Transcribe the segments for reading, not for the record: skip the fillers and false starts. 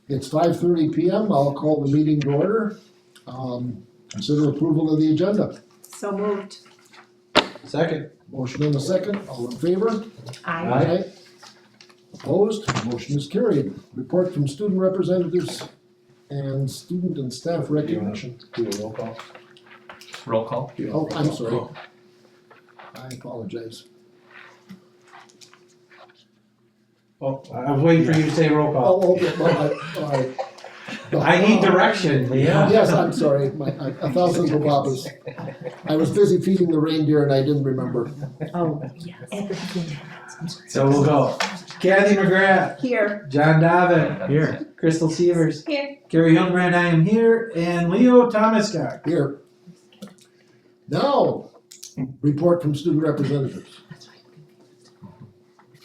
It's 5:30 PM. I'll call the meeting to order. Consider approval of the agenda. So moved. Second. Motion and a second. All in favor? Aye. Opposed? Motion is carried. Report from student representatives and student and staff recognition. Do a roll call. Roll call. Oh, I'm sorry. I apologize. Oh, I was waiting for you to say roll call. Oh, okay, well, all right. I need direction, Leah. Yes, I'm sorry, a thousand babas. I was busy feeding the reindeer and I didn't remember. Oh, yes. So we'll go. Kathy McGrath, Here. John Dobbin, here. Crystal Severs, Here. Carrie Hildebrand, I am here, and Leo Thomascar. Here. Now, report from student representatives.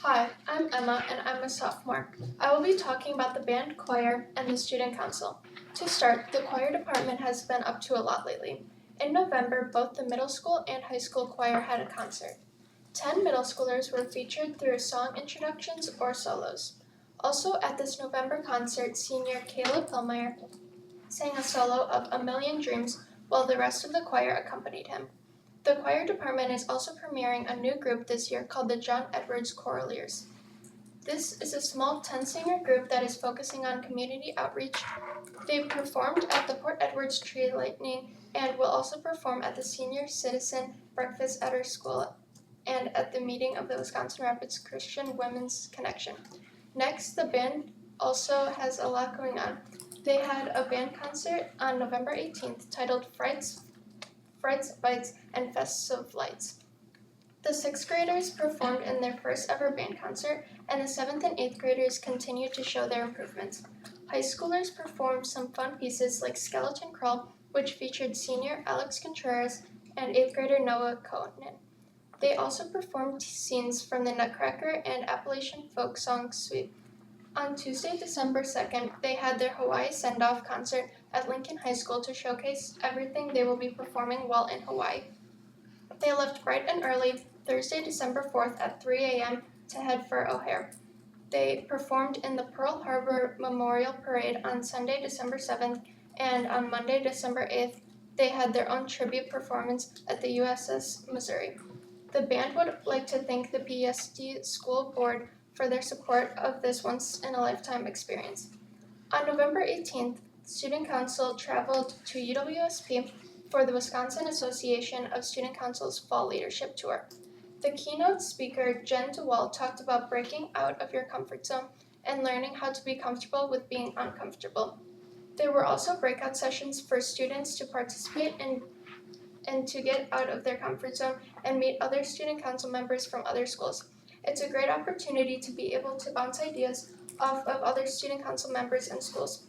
Hi, I'm Emma and I'm a sophomore. I will be talking about the band, choir, and the student council. To start, the choir department has been up to a lot lately. In November, both the middle school and high school choir had a concert. 10 middle schoolers were featured through song introductions or solos. Also at this November concert, senior Caleb Hillmeyer sang a solo of A Million Dreams while the rest of the choir accompanied him. The choir department is also premiering a new group this year called the John Edwards Choraleers. This is a small 10-singer group that is focusing on community outreach. They performed at the Port Edwards Tree Lightning and will also perform at the Senior Citizen Breakfast at our school and at the meeting of the Wisconsin Rapids Christian Women's Connection. Next, the band also has a lot going on. They had a band concert on November 18th titled Frights, Bites, and Fests of Lights. The 6th graders performed in their first ever band concert, and the 7th and 8th graders continued to show their improvements. High schoolers performed some fun pieces like Skeleton Crawl, which featured senior Alex Contreras and 8th grader Noah Conan. They also performed scenes from the Nutcracker and Appalachian Folk Song Suite. On Tuesday, December 2nd, they had their Hawaii send-off concert at Lincoln High School to showcase everything they will be performing while in Hawaii. They left bright and early Thursday, December 4th at 3 a.m. to head for O'Hare. They performed in the Pearl Harbor Memorial Parade on Sunday, December 7th, and on Monday, December 8th, they had their own tribute performance at the USS Missouri. The band would like to thank the PSD School Board for their support of this once-in-a-lifetime experience. On November 18th, Student Council traveled to UWSP for the Wisconsin Association of Student Council's Fall Leadership Tour. The keynote speaker, Jen DeWalt, talked about breaking out of your comfort zone and learning how to be comfortable with being uncomfortable. There were also breakout sessions for students to participate in and to get out of their comfort zone and meet other student council members from other schools. It's a great opportunity to be able to bounce ideas off of other student council members and schools,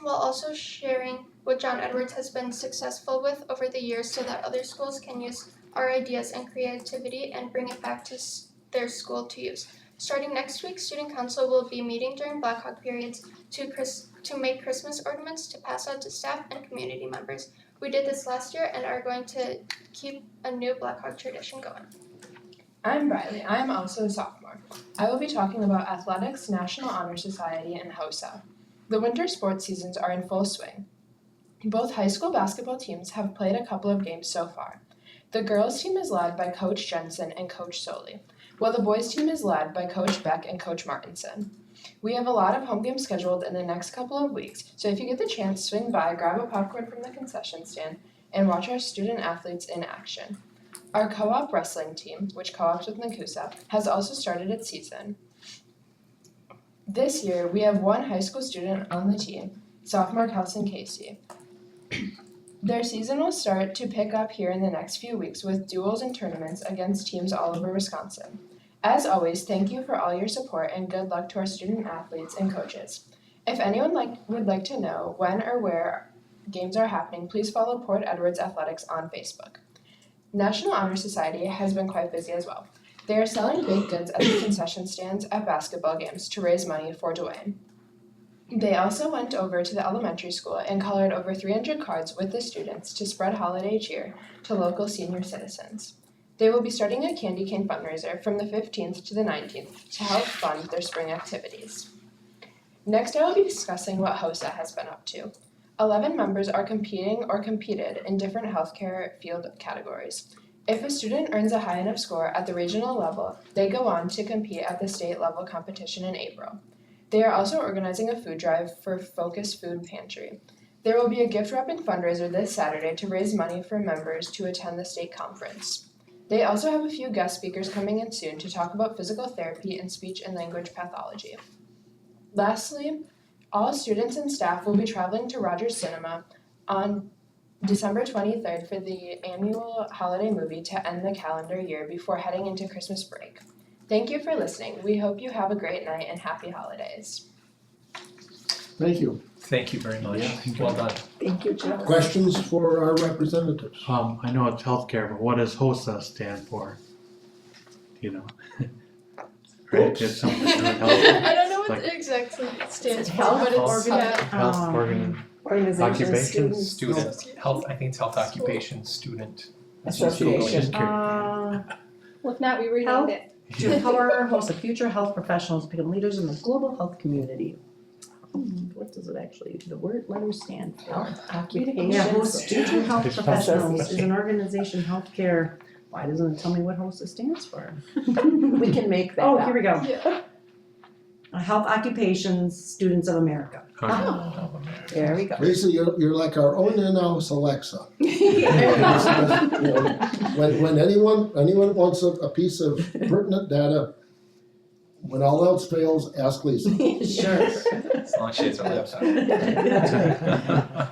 while also sharing what John Edwards has been successful with over the years so that other schools can use our ideas and creativity and bring it back to their school to use. Starting next week, Student Council will be meeting during Blackhawk periods to make Christmas ornaments to pass out to staff and community members. We did this last year and are going to keep a new Blackhawk tradition going. I'm Briley. I am also a sophomore. I will be talking about athletics, National Honor Society, and HOSA. The winter sports seasons are in full swing. Both high school basketball teams have played a couple of games so far. The girls' team is led by Coach Jensen and Coach Soley, while the boys' team is led by Coach Beck and Coach Martinson. We have a lot of home games scheduled in the next couple of weeks, so if you get the chance, swing by, grab a popcorn from the concession stand, and watch our student athletes in action. Our co-op wrestling team, which co-ops with Nakusa, has also started its season. This year, we have one high school student on the team, sophomore Kelson Casey. Their season will start to pick up here in the next few weeks with duels and tournaments against teams all over Wisconsin. As always, thank you for all your support and good luck to our student athletes and coaches. If anyone would like to know when or where games are happening, please follow Port Edwards Athletics on Facebook. National Honor Society has been quite busy as well. They are selling baked goods at the concession stands at basketball games to raise money for Dwayne. They also went over to the elementary school and colored over 300 cards with the students to spread holiday cheer to local senior citizens. They will be starting a candy cane fundraiser from the 15th to the 19th to help fund their spring activities. Next, I will be discussing what HOSA has been up to. 11 members are competing or competed in different healthcare field categories. If a student earns a high enough score at the regional level, they go on to compete at the state level competition in April. They are also organizing a food drive for Focus Food Pantry. There will be a gift wrapping fundraiser this Saturday to raise money for members to attend the state conference. They also have a few guest speakers coming in soon to talk about physical therapy and speech and language pathology. Lastly, all students and staff will be traveling to Rogers Cinema on December 23rd for the annual holiday movie to end the calendar year before heading into Christmas break. Thank you for listening. We hope you have a great night and happy holidays. Thank you. Thank you very much. Yeah. Well done. Thank you, Joe. Questions for our representatives? I know it's healthcare, but what does HOSA stand for? Do you know? Right, it's something to do with health. I don't know what Like- exactly it stands for, Health but it's Health Um, organ, Organizations, Occupations, students. Student, health, I think it's health occupation, student. Association. Well, if not, we Health. renamed it. To empower, host of future health professionals to become leaders in the global health community. What does it actually, the letters stand for? Health Yeah, occupations. host future health It's professionals health. is an organization, healthcare. Why doesn't it tell me what HOSA stands for? We can make that up. Oh, here we go. Yeah. Health Occupations Students of America. Oh. There we go. Lisa, you're like our own in-house Alexa. When anyone wants a piece of pertinent data, when all else fails, ask Lisa. Sure. As long as she has her laptop.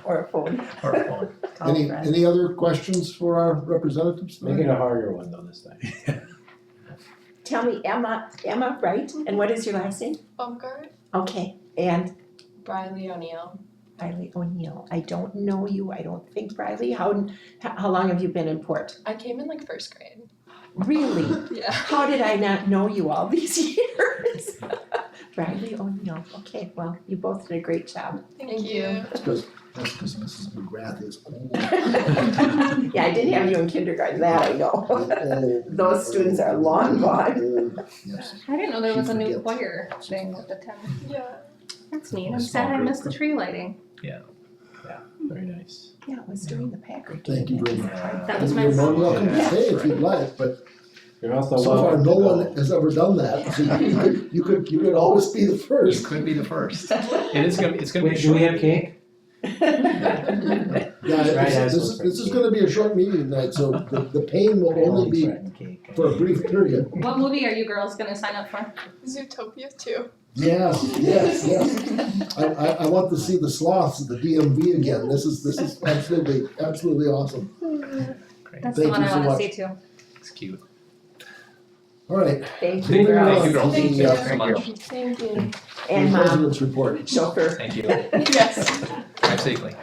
Or a phone. Or a phone. Call a friend. Any other questions for our representatives make it tonight? a harder one though this time. Tell me, Emma, right? And what is your last name? Bumgard. Okay, and Briley O'Neill. Riley O'Neill. I don't know you, I don't think, Riley. How long have you been in Port? I came in like first grade. Really? Yeah. How did I not know you all these years? Riley O'Neill. Okay, well, you both did a great job. Thank you. That's because Mrs. McGrath is old. Yeah, I did have you in kindergarten, that I know. Those students are long gone. Yes. I didn't know there was a new She forgets. choir thing with the 10. Yeah. That's neat. A I'm small sad I group. missed the tree lighting. Very nice. Yeah, it was during the Packard. Thank you very much. That was my You're more than son. welcome to stay if you'd like, but You're also so far, welcome no to go. one has ever done that. So you could always be the You first. could be the first. It's gonna be a Wait, do short. we have cake? Yeah, Right, this is gonna be a short meeting tonight, so the pain will only be for a brief period. What movie are you girls gonna sign up for? Zootopia too. Yes. I want to see the sloths at the DMV again. This is absolutely awesome. Great. That's Thank the one you I so wanna much. see too. It's cute. All right. Thank Thank you, you. girls. Thank you, girls. Thank you. The, So much. Thank you. And the Mom, president's report. chauffeur. Thank you. Yes. Drive safely.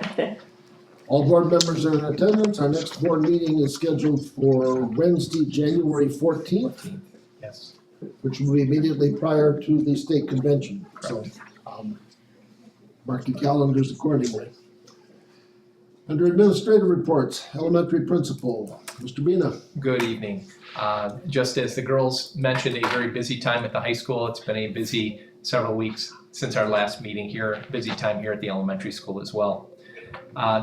All board members are in attendance. Our next board meeting is scheduled for Wednesday, January 14th, Yes. which will be immediately prior to the state convention. So, mark your calendars accordingly. Under administrative reports, elementary principal, Mr. Bina. Good evening. Just as the girls mentioned, a very busy time at the high school. It's been a busy several weeks since our last meeting here, busy time here at the elementary school as well.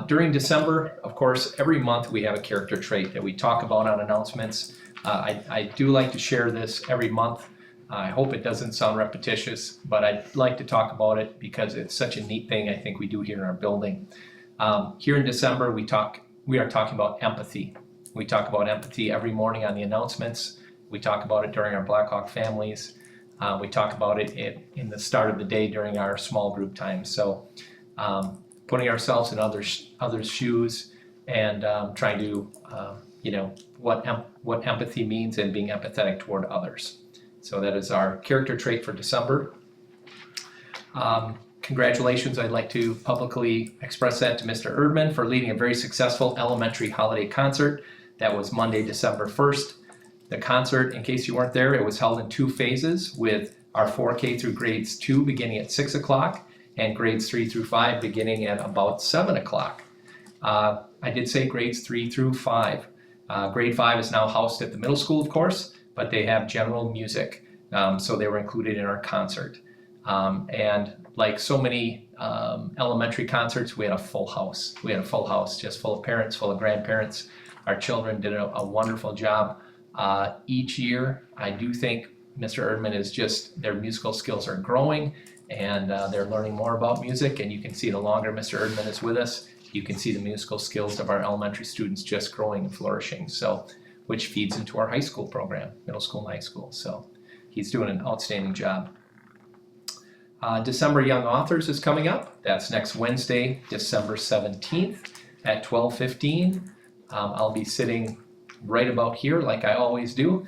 During December, of course, every month we have a character trait that we talk about on announcements. I do like to share this every month. I hope it doesn't sound repetitious, but I'd like to talk about it because it's such a neat thing I think we do here in our building. Here in December, we are talking about empathy. We talk about empathy every morning on the announcements. We talk about it during our Blackhawk families. We talk about it in the start of the day during our small group time. So putting ourselves in others' shoes and trying to, what empathy means and being empathetic toward others. So that is our character trait for December. Congratulations, I'd like to publicly express that to Mr. Erdman for leading a very successful elementary holiday concert. That was Monday, December 1st. The concert, in case you weren't there, it was held in 2 phases with our 4K through grades 2 beginning at 6 o'clock and grades 3 through 5 beginning at about 7 o'clock. I did say grades 3 through 5. Grade 5 is now housed at the middle school, of course, but they have general music, so they were included in our concert. And like so many elementary concerts, we had a full house. We had a full house, just full of parents, full of grandparents. Our children did a wonderful job. Each year, I do think Mr. Erdman is just, their musical skills are growing and they're learning more about music. And you can see the longer Mr. Erdman is with us, you can see the musical skills of our elementary students just growing and flourishing. So, which feeds into our high school program, middle school and high school. So he's doing an outstanding job. December Young Authors is coming up. That's next Wednesday, December 17th at 12:15. I'll be sitting right about here like I always do,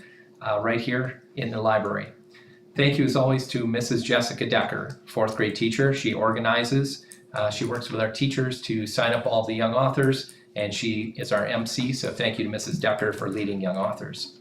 right here in the library. Thank you as always to Mrs. Jessica Decker, fourth grade teacher. She organizes, she works with our teachers to sign up all the young authors, and she is our MC, so thank you to Mrs. Decker for leading young authors.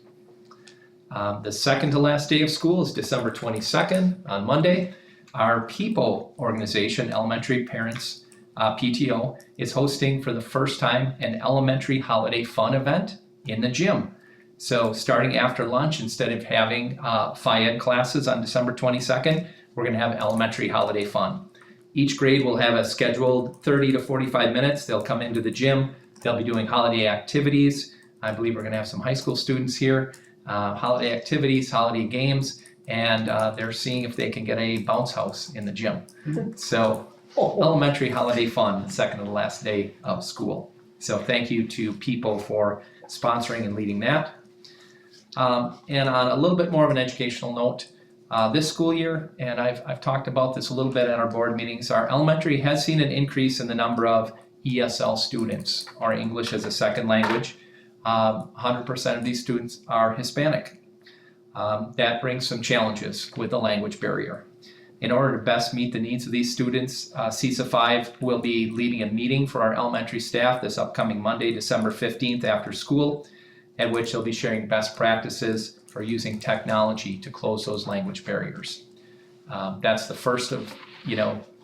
The second to last day of school is December 22nd on Monday. Our PEOPO organization, Elementary Parents PTO, is hosting for the first time an elementary holiday fun event in the gym. So starting after lunch, instead of having Phi Ed classes on December 22nd, we're going to have elementary holiday fun. Each grade will have a scheduled 30 to 45 minutes. They'll come into the gym. They'll be doing holiday activities. I believe we're going to have some high school students here. Holiday activities, holiday games, and they're seeing if they can get a bounce house in the gym. So elementary holiday fun, the second to the last day of school. So thank you to PEOPO for sponsoring and leading that. And on a little bit more of an educational note, this school year, and I've talked about this a little bit at our board meetings, our elementary has seen an increase in the number of ESL students, or English as a second language. 100% of these students are Hispanic. That brings some challenges with the language barrier. In order to best meet the needs of these students, CESA 5 will be leading a meeting for our elementary staff this upcoming Monday, December 15th after school, at which they'll be sharing best practices for using technology to close those language barriers. That's the first of,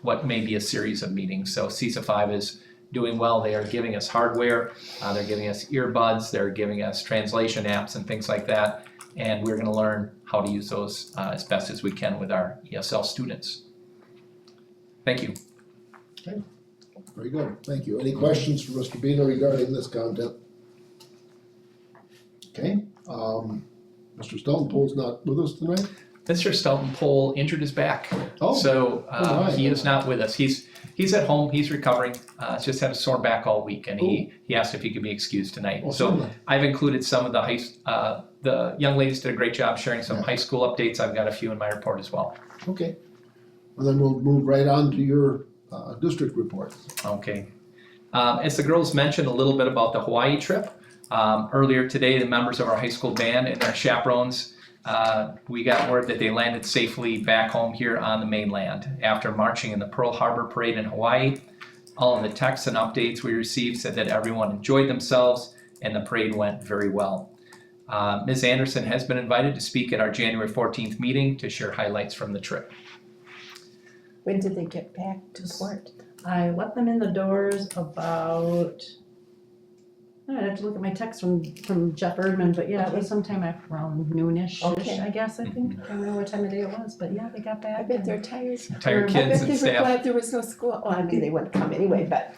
what may be a series of meetings. So CESA 5 is doing well. They are giving us hardware, they're giving us earbuds, they're giving us translation apps and things like that. And we're going to learn how to use those as best as we can with our ESL students. Thank you. Very good, thank you. Any questions for Mr. Bina regarding this content? Okay, Mr. Steltenpohl's not with us tonight? Mr. Steltenpohl injured his back, Oh, so my. he is not with us. He's at home, he's recovering, just had a sore back all week, and he asked if he could be excused tonight. well, So certainly. I've included some of the young ladies did a great job sharing some high school updates. I've got a few in my report as well. Okay. Well, then we'll move right on to your district report. Okay. As the girls mentioned a little bit about the Hawaii trip, earlier today, the members of our high school band and their chaperones, we got word that they landed safely back home here on the mainland after marching in the Pearl Harbor Parade in Hawaii. All of the texts and updates we received said that everyone enjoyed themselves and the parade went very well. Ms. Anderson has been invited to speak at our January 14th meeting to share highlights from the trip. When did they get back to Fort? I let them in the doors about, I'd have to look at my text from Jeff Erdman, but yeah, it was sometime after around noonish, Okay. I guess, I think. I don't know what time of day it was, but yeah, they got back. I bet and they're tired. Tired I kids bet and they were staff. glad there was no school. Well, I mean, they wouldn't come anyway, but.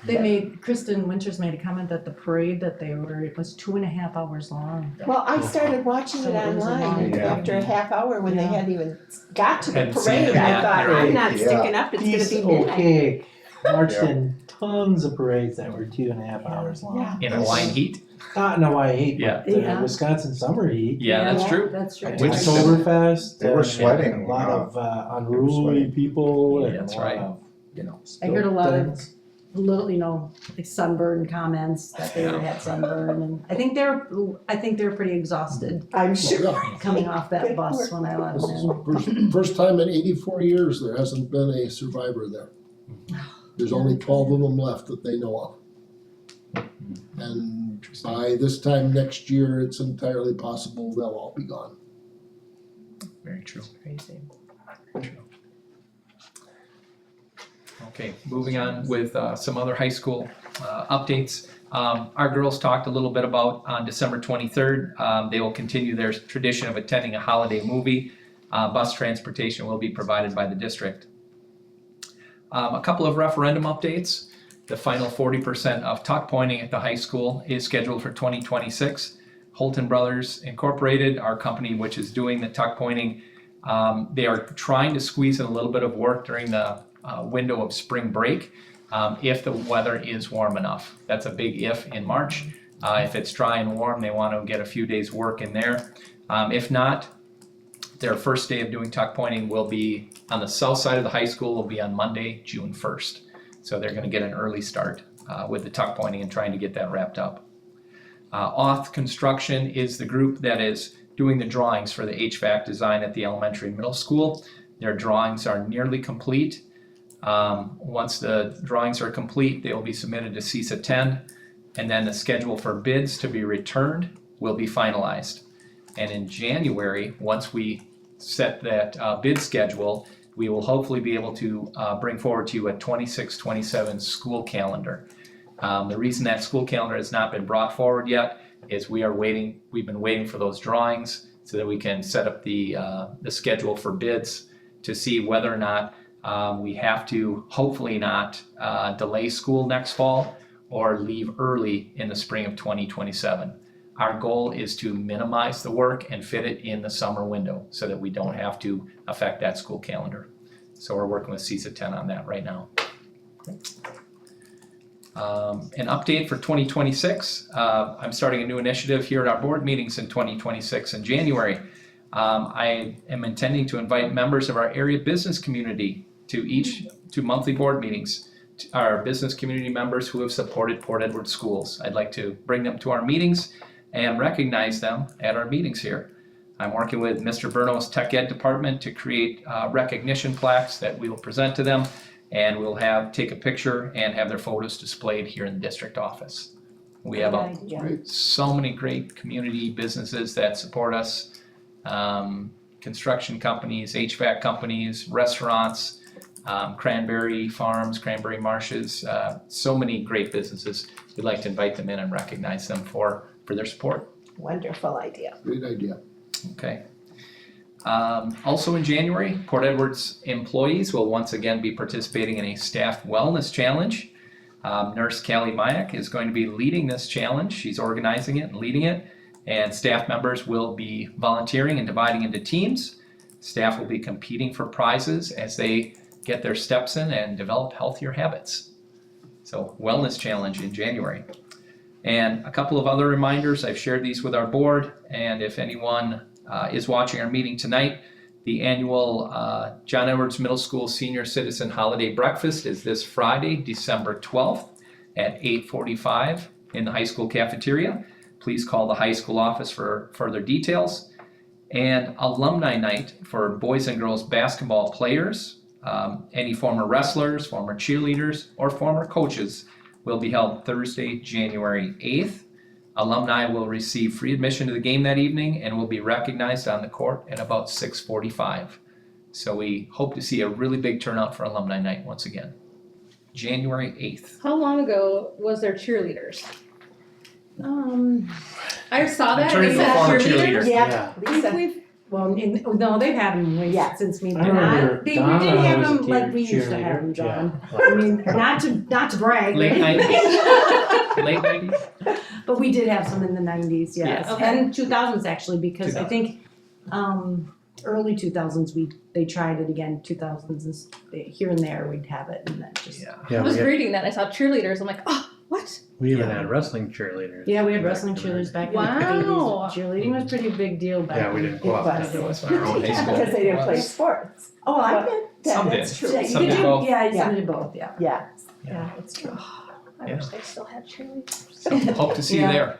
Kristen Winters made a comment that the parade that they were, it was 2.5 hours long. Well, I started watching it So it was a online long and day. after a half hour when they Yeah. hadn't even got to the Hadn't seen parade. it I yet. thought, You're I'm right. not Yeah. sticking up, it's He's gonna be midnight. okay. Marched Yeah. in tons of parades that were 2.5 hours long. Yeah. In Hawaiian heat? Not in Hawaii heat, Yeah. but the Yeah. Wisconsin summer heat. Yeah, that's true. That's true. At Which- Oktoberfest. They were sweating, A lot of sweating. unruly people and Yeah, that's a lot right. of, I heard a lot of things. little, like sunburn comments that they had sunburn, and I think they're pretty exhausted I'm sure. Yeah. coming off that Good bus work. when I let This them is in. first time in 84 years there hasn't been a survivor there. There's only 12 of them left that they know of. And by this time next year, it's entirely possible they'll all be gone. Very true. Crazy. Okay, moving on with some other high school updates. Our girls talked a little bit about on December 23rd, they will continue their tradition of attending a holiday movie. Bus transportation will be provided by the district. A couple of referendum updates. The final 40% of tuck pointing at the high school is scheduled for 2026. Holton Brothers Incorporated, our company which is doing the tuck pointing, they are trying to squeeze in a little bit of work during the window of spring break if the weather is warm enough. That's a big if in March. If it's dry and warm, they want to get a few days work in there. If not, their first day of doing tuck pointing will be on the south side of the high school, will be on Monday, June 1st. So they're going to get an early start with the tuck pointing and trying to get that wrapped up. Auth Construction is the group that is doing the drawings for the HVAC design at the elementary and middle school. Their drawings are nearly complete. Once the drawings are complete, they will be submitted to CESA 10, and then the schedule for bids to be returned will be finalized. And in January, once we set that bid schedule, we will hopefully be able to bring forward to you a 26-27 school calendar. The reason that school calendar has not been brought forward yet is we've been waiting for those drawings so that we can set up the schedule for bids to see whether or not we have to, hopefully not, delay school next fall or leave early in the spring of 2027. Our goal is to minimize the work and fit it in the summer window so that we don't have to affect that school calendar. So we're working with CESA 10 on that right now. An update for 2026. I'm starting a new initiative here at our board meetings in 2026 in January. I am intending to invite members of our area business community to monthly board meetings. Our business community members who have supported Port Edward schools. I'd like to bring them to our meetings and recognize them at our meetings here. I'm working with Mr. Burno's Tech Ed department to create recognition plaques that we will present to them, and we'll take a picture and have their photos displayed here in the district office. We have so many great community businesses that support us, construction companies, HVAC companies, restaurants, cranberry farms, cranberry marshes, so many great businesses. We'd like to invite them in and recognize them for their support. Wonderful idea. Great idea. Okay. Also in January, Port Edwards employees will once again be participating in a staff wellness challenge. Nurse Callie Mayak is going to be leading this challenge. She's organizing it and leading it, and staff members will be volunteering and dividing into teams. Staff will be competing for prizes as they get their steps in and develop healthier habits. So wellness challenge in January. And a couple of other reminders, I've shared these with our board, and if anyone is watching our meeting tonight, the annual John Edwards Middle School Senior Citizen Holiday Breakfast is this Friday, December 12th at 8:45 in the high school cafeteria. Please call the high school office for further details. And alumni night for boys and girls basketball players, any former wrestlers, former cheerleaders, or former coaches will be held Thursday, January 8th. Alumni will receive free admission to the game that evening and will be recognized on the court at about 6:45. So we hope to see a really big turnout for alumni night once again. January 8th. How long ago was there cheerleaders? I saw that. Turning to a former cheerleader. Yeah, Lisa. No, they've had them since me. I remember We Donna did have was a them like we used to cheerleader. have them, John. Yeah. I mean, not to brag. Late but- 90s? Late 90s? But we did have some in the 90s, yes. Yes. Okay. And 2000s actually, because I 2000s. think early 2000s they tried it again. 2000s is here and there we'd have it, and then just Yeah. Yeah, I was we, reading that. I saw cheerleaders. I'm like, oh, what? we even had wrestling cheerleaders. yeah, we had back wrestling in cheerleaders back Wow. in the 80s. Cheerleading was a pretty big deal back Yeah, we then. didn't go It out was. there. It was our own high school. Because they didn't play sports. Oh, I did. Some That's did. true. Yeah, Some you did did. both. Yeah, Yeah. some did both. Yeah. Yeah, Yeah. yeah, it's true. I Yeah. wish they still had cheerleaders. So hope to see you Yeah. there.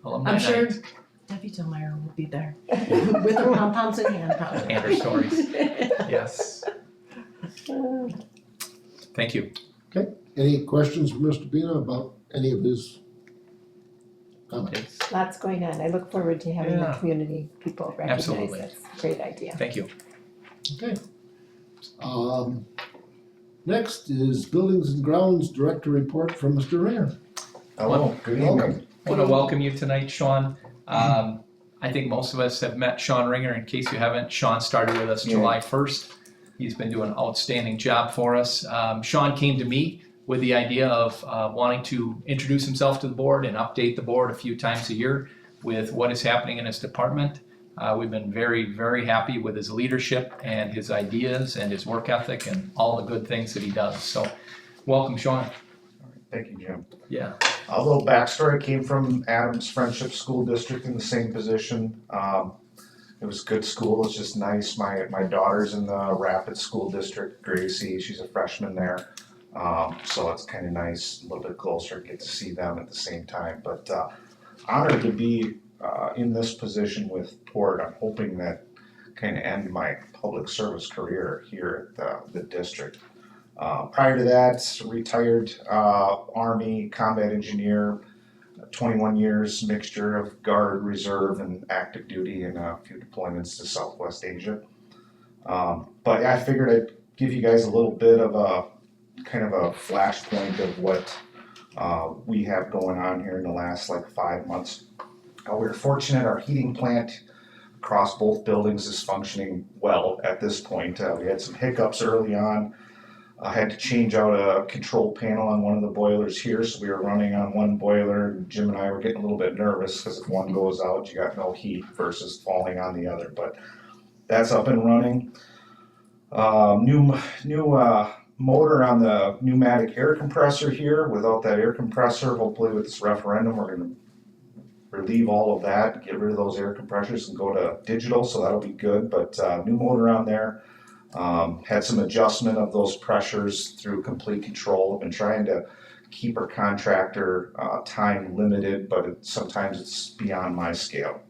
Alumni I'm sure night. Debbie Delmeyer will be there with her pom poms in hand, probably. And her stories. Yes. Thank you. Any questions for Mr. Bina about any of his comments? Lots going on. I look forward to having the Yeah. community people recognize Absolutely. this. Great idea. Thank you. Okay. Next is Buildings and Grounds Director Report from Mr. Ringer. Hello, good Welcome. evening. I want to welcome you tonight, Sean. I think most of us have met Sean Ringer. In case you haven't, Sean started with us Yeah. July 1st. He's been doing an outstanding job for us. Sean came to me with the idea of wanting to introduce himself to the board and update the board a few times a year with what is happening in his department. We've been very, very happy with his leadership and his ideas and his work ethic and all the good things that he does. So welcome, Sean. Thank you, Jim. Yeah. A little backstory, I came from Adams Friendship School District in the same position. It was good school, it's just nice. My daughter's in the Rapid School District, Gracie, she's a freshman there. So it's kind of nice, a little bit closer, get to see them at the same time. But honored to be in this position with Port. I'm hoping that kind of end my public service career here at the district. Prior to that, retired Army combat engineer, 21 years, mixture of guard, reserve, and active duty, and a few deployments to Southwest Asia. But I figured I'd give you guys a little bit of a kind of a flashpoint of what we have going on here in the last 5 months. We're fortunate our heating plant across both buildings is functioning well at this point. We had some hiccups early on. I had to change out a control panel on one of the boilers here, so we were running on one boiler, and Jim and I were getting a little bit nervous because if one goes out, you got no heat versus falling on the other, but that's up and running. New motor on the pneumatic air compressor here. Without that air compressor, hopefully with this referendum, we're gonna relieve all of that, get rid of those air compressors and go to digital, so that'll be good, but new motor on there. Had some adjustment of those pressures through complete control. I've been trying to keep our contractor time limited, but sometimes it's beyond my scale.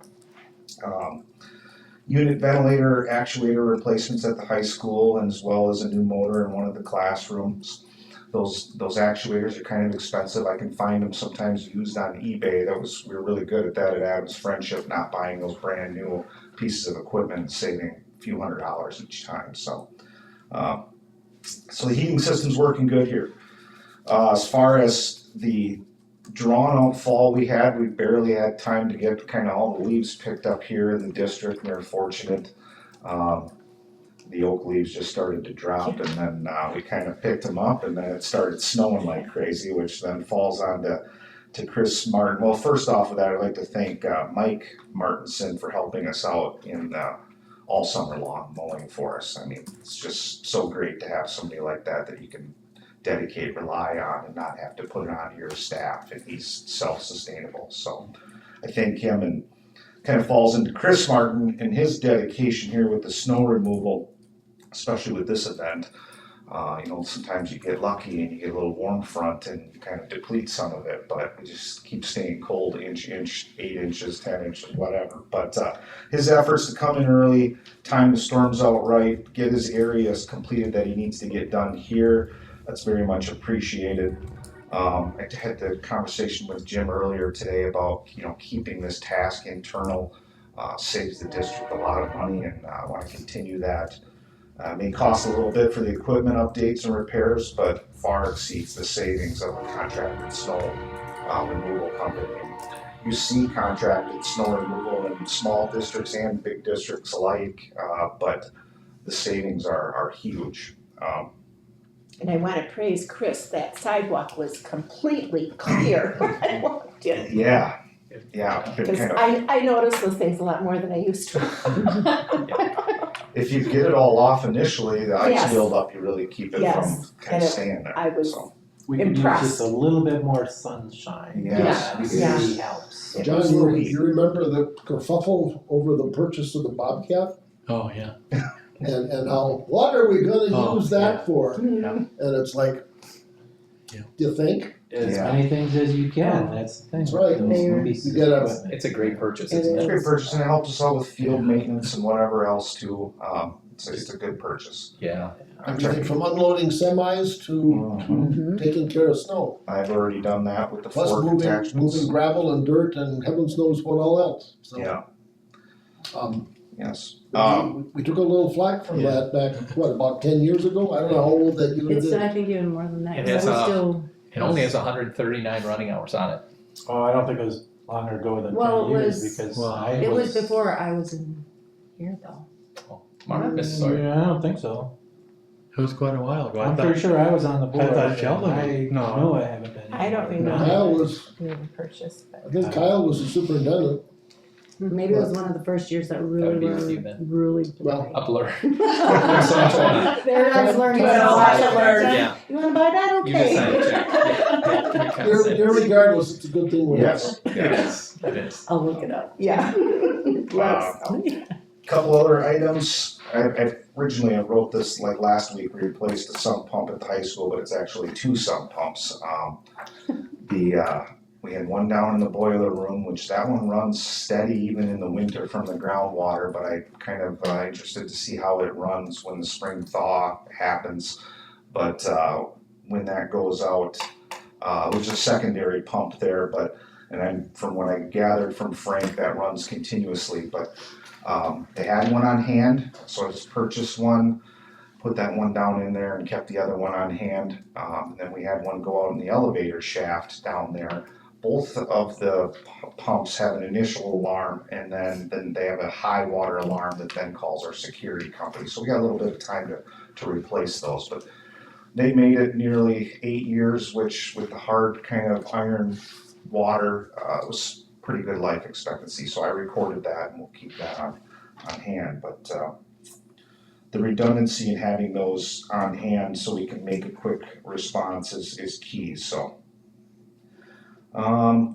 Unit ventilator actuator replacements at the high school, and as well as a new motor in one of the classrooms. Those actuators are kind of expensive. I can find them sometimes used on eBay. We were really good at that at Adams Friendship, not buying those brand new pieces of equipment and saving a few $100s each time. So the heating system's working good here. As far as the drawn out fall we barely had time to get kind of all the leaves picked up here in the district. We were fortunate. The oak leaves just started to drop, and then we kind of picked them up, and then it started snowing like crazy, which then falls on to Chris Martin. Well, first off of that, I'd like to thank Mike Martinson for helping us out in all summer long mowing for us. I mean, it's just so great to have somebody like that you can dedicate, rely on, and not have to put it on your staff, and he's self-sustainable. So I thank him, and kind of falls into Chris Martin and his dedication here with the snow removal, especially with this event. Sometimes you get lucky and you get a little warm front and you kind of deplete some of it, but it just keeps staying cold, inch, 8 inches, 10 inches, whatever. But his efforts to come in early, time the storms out right, get his areas completed that he needs to get done here, that's very much appreciated. I had the conversation with Jim earlier today about, keeping this task internal, saves the district a lot of money, and I want to continue that. May cost a little bit for the equipment updates and repairs, but far exceeds the savings of a contracted snow removal company. You see contracted snow removal in small districts and big districts alike, but the savings are huge. And I want to praise Chris, that sidewalk was completely clear when I walked in. Yeah. Because I notice those things a lot more than I used to. If you get it all off initially, the ice Yes. buildup, you really keep it Yes. from kind of staying there. I was So, We could use Impressed. just a little bit more sunshine. Yes, That we Yeah. really helps. It John, was you remember the kerfuffle over the purchase of the Bobcat? Oh, yeah. And how, what are we gonna Oh, use that yeah. for? Yeah. And it's like, Yeah. you think? As Yeah. many things as you can, that's the thing. That's right. Those There. pieces You get of a- equipment. It's a great purchase, It isn't it's it? a great purchase, and it helps us out with field maintenance and whatever else too. It's a good purchase. Yeah. Everything from unloading semis to Mhm. taking care of snow. I've already done that with the Plus fork moving attachments. gravel and dirt and heavens knows what all else. So, Yeah, yes. we took a little flack from Yeah. that back, about 10 years ago? I don't know how old that unit It's, is. I think even more than that, It 'cause has I was a- still, It only has 139 running hours on it. Oh, I don't think it was longer ago than Well, 10 it years was- because Well, I It was before I was in here though. Mark, Mrs. Sawyer. Yeah, I don't think so. It was quite a while ago. I I'm thought- pretty sure I was on the board. thought and Sheldon was. I No. know I haven't been. I don't anymore. remember. Kyle was, Being purchased, but. I think Kyle was the superintendent. Maybe it was one of the first years that would really be were with you then. really. Well, A blur. There I was learning. Kyle- so much. I learned. Yeah, You wanna buy that? you just Okay. signed a check. Yeah, you kinda said it. Irregardless, it's a good thing we have. Yes. It is, it is. I'll look it up. Yeah. Couple other items, I originally I wrote this like last week, we replaced the sump pump at the high school, but it's actually 2 sump pumps. We had one down in the boiler room, which that one runs steady even in the winter from the groundwater, but I kind of interested to see how it runs when the spring thaw happens. But when that goes out, there's a secondary pump there, from what I gathered from Frank, that runs continuously, but they had one on hand, so I just purchased one, put that one down in there and kept the other one on hand. Then we had one go out in the elevator shaft down there. Both of the pumps have an initial alarm, and then they have a high water alarm that then calls our security company. So we got a little bit of time to replace those, but they made it nearly 8 years, which with the hard kind of iron water, it was pretty good life expectancy. So I recorded that, and we'll keep that on hand. But the redundancy in having those on hand so we can make a quick response is key. So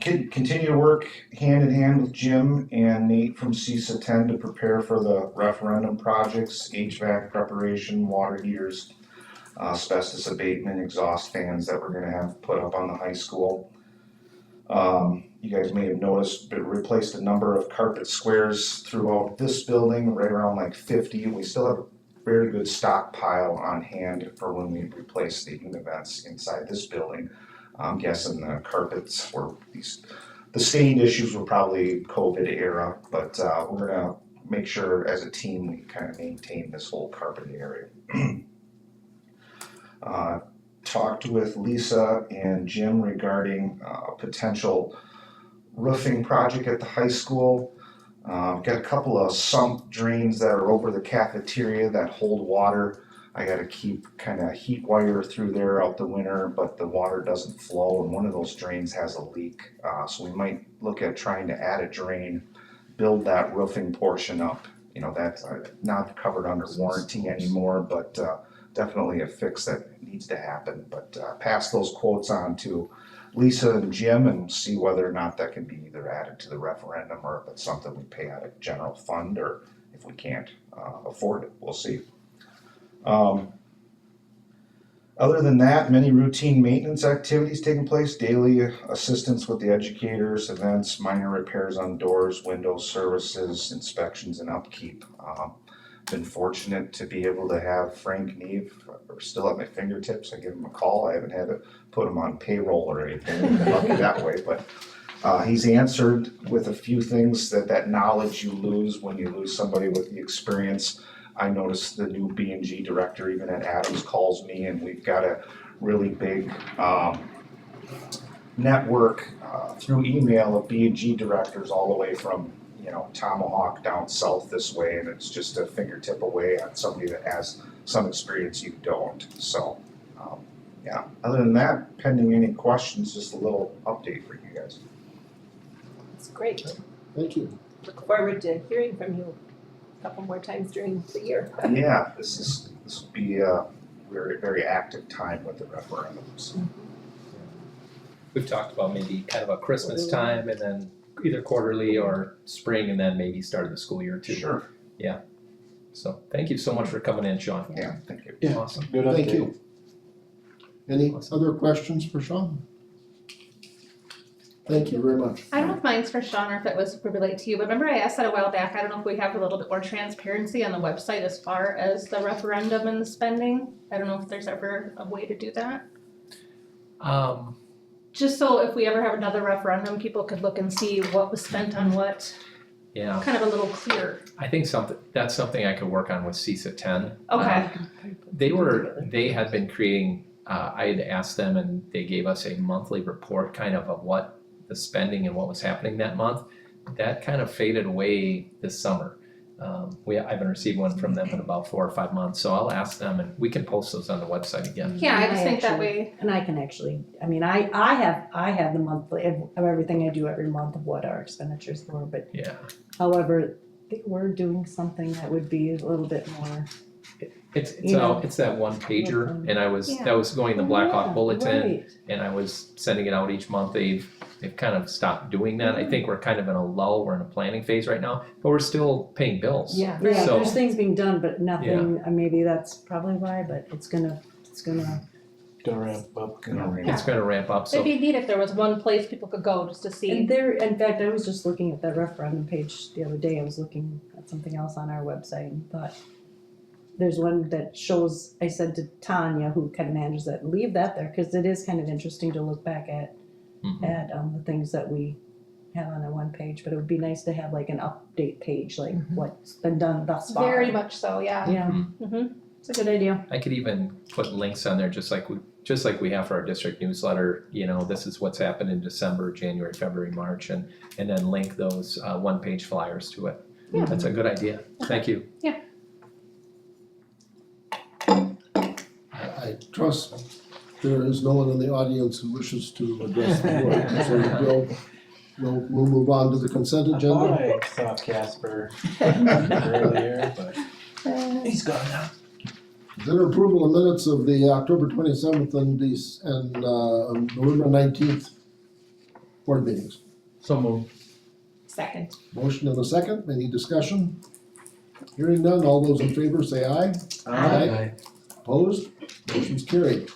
continue to work hand in hand with Jim and Nate from CISA 10 to prepare for the referendum projects, HVAC preparation, water heaters, asbestos abatement, exhaust fans that we're gonna have put up on the high school. You guys may have noticed, but replaced a number of carpet squares throughout this building, right around like 50. We still have a very good stockpile on hand for when we replace the events inside this building. I'm guessing the carpets were the stained issues were probably COVID era, but we're gonna make sure as a team we kind of maintain this whole carpet area. Talked with Lisa and Jim regarding a potential roofing project at the high school. Got a couple of sump drains that are over the cafeteria that hold water. I gotta keep kind of heat wire through there out the winter, but the water doesn't flow, and one of those drains has a leak. So we might look at trying to add a drain, build that roofing portion up. You know, that's not covered under warranty anymore, but definitely a fix that needs to happen. But pass those quotes on to Lisa and Jim and see whether or not that can be either added to the referendum or if it's something we pay out of general fund, or if we can't afford it, we'll see. Other than that, many routine maintenance activities taking place, daily assistance with the educators, events, minor repairs on doors, windows, services, inspections, and upkeep. Been fortunate to be able to have Frank Neve still at my fingertips. I give him a call. I haven't had to put him on payroll or anything. I've been lucky that way, but he's answered with a few things that knowledge you lose when you lose somebody with the experience. I noticed the new B&G director, even at Adams, calls me, and we've got a really big network through email of B&G directors all the way from Tomahawk down south this way, and it's just a fingertip away on somebody that has some experience you don't. So, yeah. Other than that, pending any questions, just a little update for you guys. It's great. Thank you. Look forward to hearing from you a couple more times during the year. Yeah, this will be a very, very active time with the referendums. We've talked about maybe kind of a Christmas time and then either quarterly or spring and then maybe start of the school year too. Sure. So thank you so much for coming in, Sean. Yeah, thank you. Yeah. Awesome. Good update. Thank you. Any Awesome. other questions for Sean? Thank you very much. I don't know if mine's for Sean or if it was relate to you, but remember I asked that a while back. I don't know if we have a little bit more transparency on the website as far as the referendum and the spending. I don't know if there's ever a way to do that. Just so if we ever have another referendum, people could look and see what was spent on what, Yeah, kind of a little clear. I think that's something I could work on with CISA 10. Okay. They had been creating, I had asked them and they gave us a monthly report kind of what the spending and what was happening that month. That kind of faded away this summer. I haven't received one from them in about 4 or 5 months, so I'll ask them and we can post those on the website again. Yeah, I just think that way. And I can actually, I mean, I have the monthly of everything I do every month of what our expenditures were, but Yeah, however, I think we're doing something that would be a little bit more. it's You know. it's that one pager, and Yeah. that was going in the Black Hawk Yeah, Bulletin, right. and I was sending it out each month. They've kind of stopped doing that. I think we're kind of in a lull. We're in a planning phase right now, but we're still paying bills. Yeah. Yeah, So- there's things being done, but nothing, maybe that's probably why, but it's gonna, Gonna ramp up. It's going to ramp up. So It'd be neat if there was one place people could go just to and see. there, in fact, I was just looking at that referendum page the other day, I was looking at something else on our website and thought, there's one that shows, I said to Tanya, who kind of manages that, leave that there, cause it is kind of interesting to look back at, mhm. the things that we have on that one page, but it would be nice to have like an update page, like what's been done thus far. Very much so, yeah. Yeah, Mm-hmm. it's a good idea. I could even put links on there, just like we have for our district newsletter. You know, this is what's happened in December, January, February, March, and then link those one-page flyers to it. Yeah. That's a good idea. Thank you. I trust there is no one in the audience who wishes to address the board, so we'll move on to the consent I thought agenda. I saw Casper earlier, but he's gone now. Consider approval of minutes of the October 27th and November 19th board meetings. So moved. Second. Motion and a second, any discussion? Hearing none, all those in favor say aye. Opposed? Motion's carried.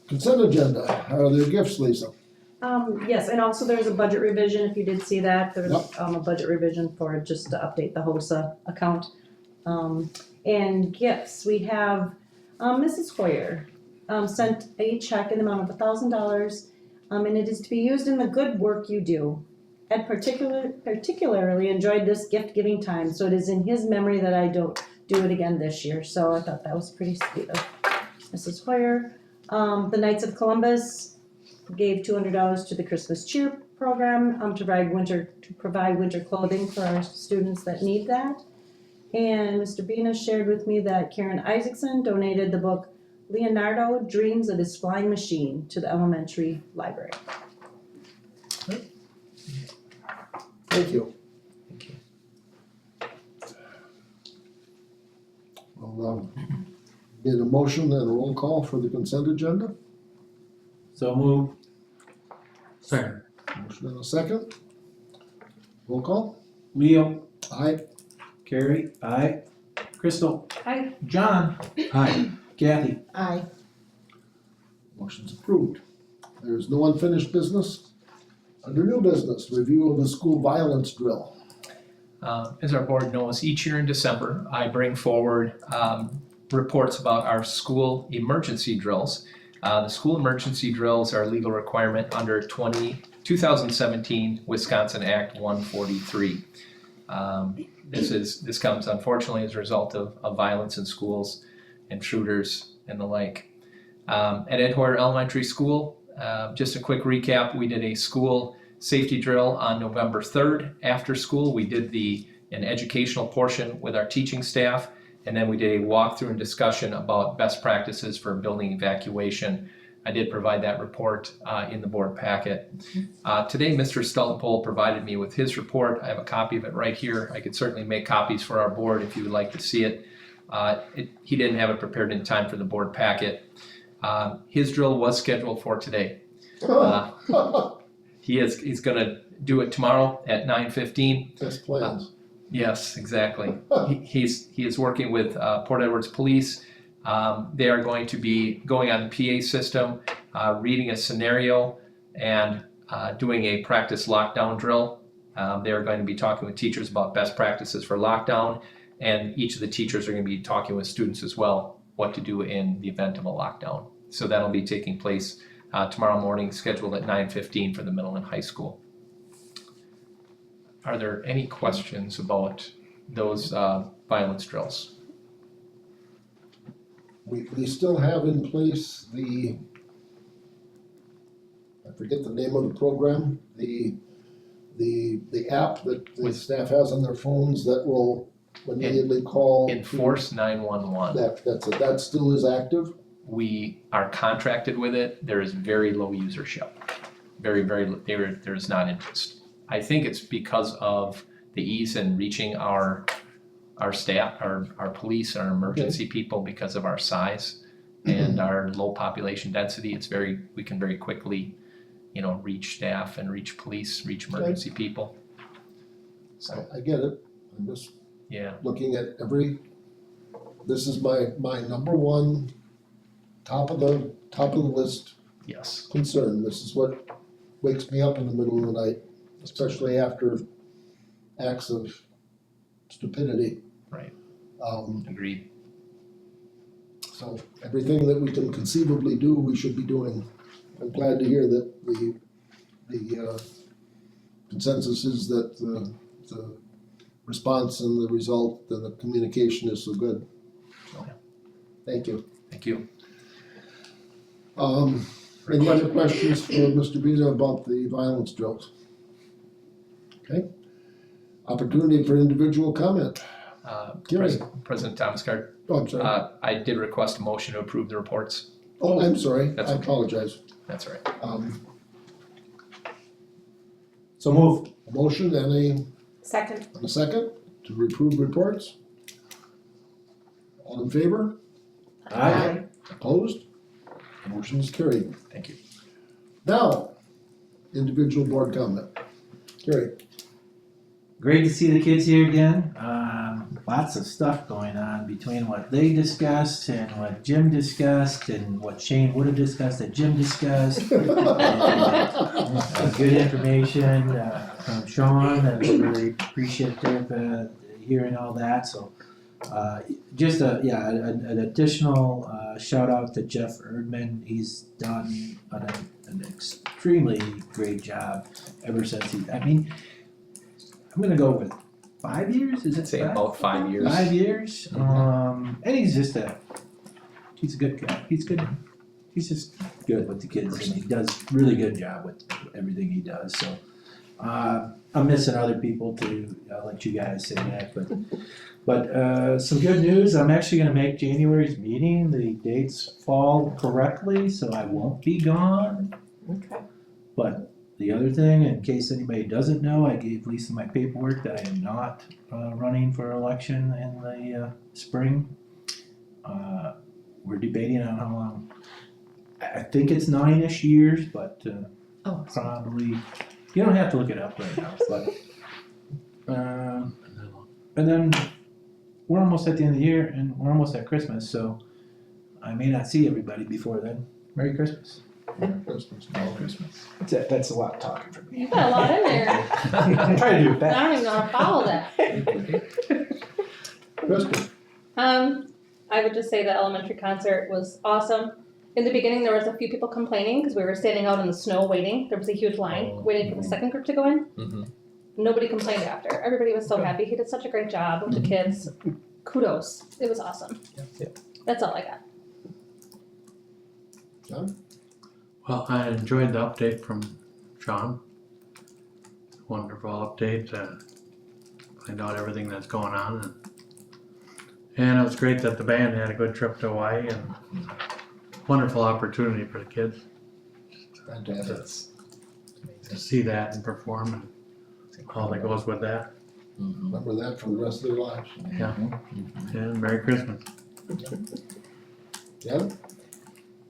Consent agenda, are there gifts, Lisa? Yes, and also there's a budget revision, if you did see that, there's a budget revision for just to update the HOSA account. And gifts, we have, Mrs. Hoyer, sent a check in the amount of $1,000, and it is to be used in the good work you do. Ed particularly enjoyed this gift giving time, so it is in his memory that I don't do it again this year, so I thought that was pretty sweet of Mrs. Hoyer. The Knights of Columbus gave $200 to the Christmas Cheer Program, to provide winter clothing for our students that need that. And Mr. Bina shared with me that Karen Isaacson donated the book Leonardo Dreams of His Flying Machine to the elementary library. Thank you. Thank you. Well, need a motion and a roll call for the consent agenda? So move. Second. Motion and a second. Roll call? Leo, Aye. Carrie, aye. Crystal. Aye. John, Hi. Kathy. Aye. Motion's approved. There's no unfinished business. Under new business, review of the school violence drill. As our board knows, each year in December, I bring forward reports about our school emergency drills. The school emergency drills are a legal requirement under 2017 Wisconsin Act 143. This comes unfortunately as a result of violence in schools and shooters and the like. At Ed Hoyer Elementary School, just a quick recap, we did a school safety drill on November 3rd. After school, we did an educational portion with our teaching staff, and then we did a walkthrough and discussion about best practices for building evacuation. I did provide that report in the board packet. Today, Mr. Stultenpole provided me with his report. I have a copy of it right here. I could certainly make copies for our board if you would like to see it. He didn't have it prepared in time for the board packet. His drill was scheduled for today. He's gonna do it tomorrow at 9:15. Best plans. Yes, exactly. He is working with Port Edwards Police. They are going to be going on the PA system, reading a scenario, and doing a practice lockdown drill. They are going to be talking with teachers about best practices for lockdown, and each of the teachers are going to be talking with students as well, what to do in the event of a lockdown. So that'll be taking place tomorrow morning, scheduled at 9:15 for the middle and high school. Are there any questions about those violence drills? We still have in place the forget the name of the program, the app that the staff has on their phones that will immediately call. to- Enforce 911. That's it, that still is active? We are contracted with it. There is very low usership. There's not interest. I think it's because of the ease in reaching our staff, our police, our emergency people because of our size and our low population density. We can very quickly, reach staff and reach police, reach emergency people. So, I get it, I'm just yeah, looking at this is my number one, top of the list yes, concern. This is what wakes me up in the middle of the night, especially after acts of stupidity. Right. Um, agreed. so everything that we can conceivably do, we should be doing. I'm glad to hear that the consensus is that the response and the result and the communication is so good. So, thank you. Thank you. Any other questions for Mr. Beza about the violence drills? Okay. Opportunity for individual comment. Gary. President Thomasgard, Oh, I'm sorry. I did request a motion to approve the reports. Oh, I'm sorry. That's I okay. apologize. That's all right. So move. A motion and Second. a second to approve reports. All in favor? Aye. Opposed? Motion is carried. Thank you. Now, individual board comment. Gary. Great to see the kids here again. Lots of stuff going on between what they discussed and what Jim discussed and what Shane would have discussed that Jim discussed. Good information from Sean. I was really appreciative hearing all that. So just an additional shout out to Jeff Erdman. He's done an extremely great job ever since I'm gonna go with 5 years, is it? I'd say about 5 years. 5 years, and he's a good guy, he's just good with the kids, and he does really good job with everything he does, so. I'm missing other people too, I'll let you guys say that, but some good news, I'm actually gonna make January's meeting, the dates fall correctly, so I won't be gone. Okay. But the other thing, in case anybody doesn't know, I gave Lisa my paperwork that I am not running for election in the spring. We're debating on how long. I think it's 9-ish years, but probably, you don't have to look it up right now, but. And then we're almost at the end of the year and we're almost at Christmas, so I may not see everybody before then. Merry Christmas. Christmas. Merry Christmas. That's a lot of talking for me. You got a lot in there. I'm trying to do it I fast. don't even know how to follow that. Kristen. I would just say the elementary concert was awesome. In the beginning, there was a few people complaining because we were standing out in the snow waiting. There was a huge line waiting for the second group to go in. Mhm. Nobody complained after. Everybody was so happy. He did such a great job with the kids. Kudos. It was awesome. Yeah. That's all I got. John? Well, I enjoyed the update from Sean. Wonderful update, find out everything that's going on, and it was great that the band had a good trip to Hawaii and wonderful opportunity for the kids Fantastic. That's to see that and perform and all that goes with that. Remember that for the rest of their lives. Yeah, and Merry Christmas. Yeah?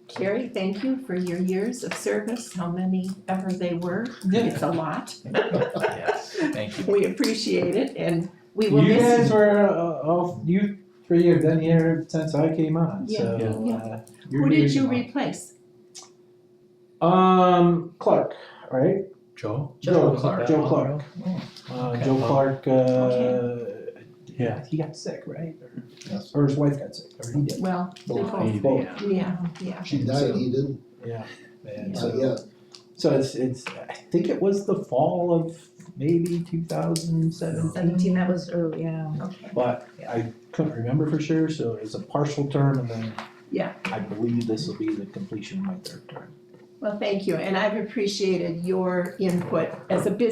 Carrie, thank you for your years of service, how many ever they were. It's a lot. Yes, thank you. We appreciate it and we will You miss guys you. were, you 3 have been here since I came on, Yeah, so. yeah. you're Who did you doing replace? Clark, right? Joe? Joe Clark. Joe Clark. Okay. Joe Clark, Okay. yeah, he got sick, right? Yes. Or his wife got sick, or he did. Well, they Both. both, Both. yeah. She died, he didn't. Yeah. And Yeah. Not yet. so it's, I think it was the fall of maybe 2017. 17, that was early, yeah. Okay. But I couldn't remember for sure, so it's a partial term and then. Yeah. I believe this will be the completion of my third term. Well, thank you, and I've appreciated your input as a business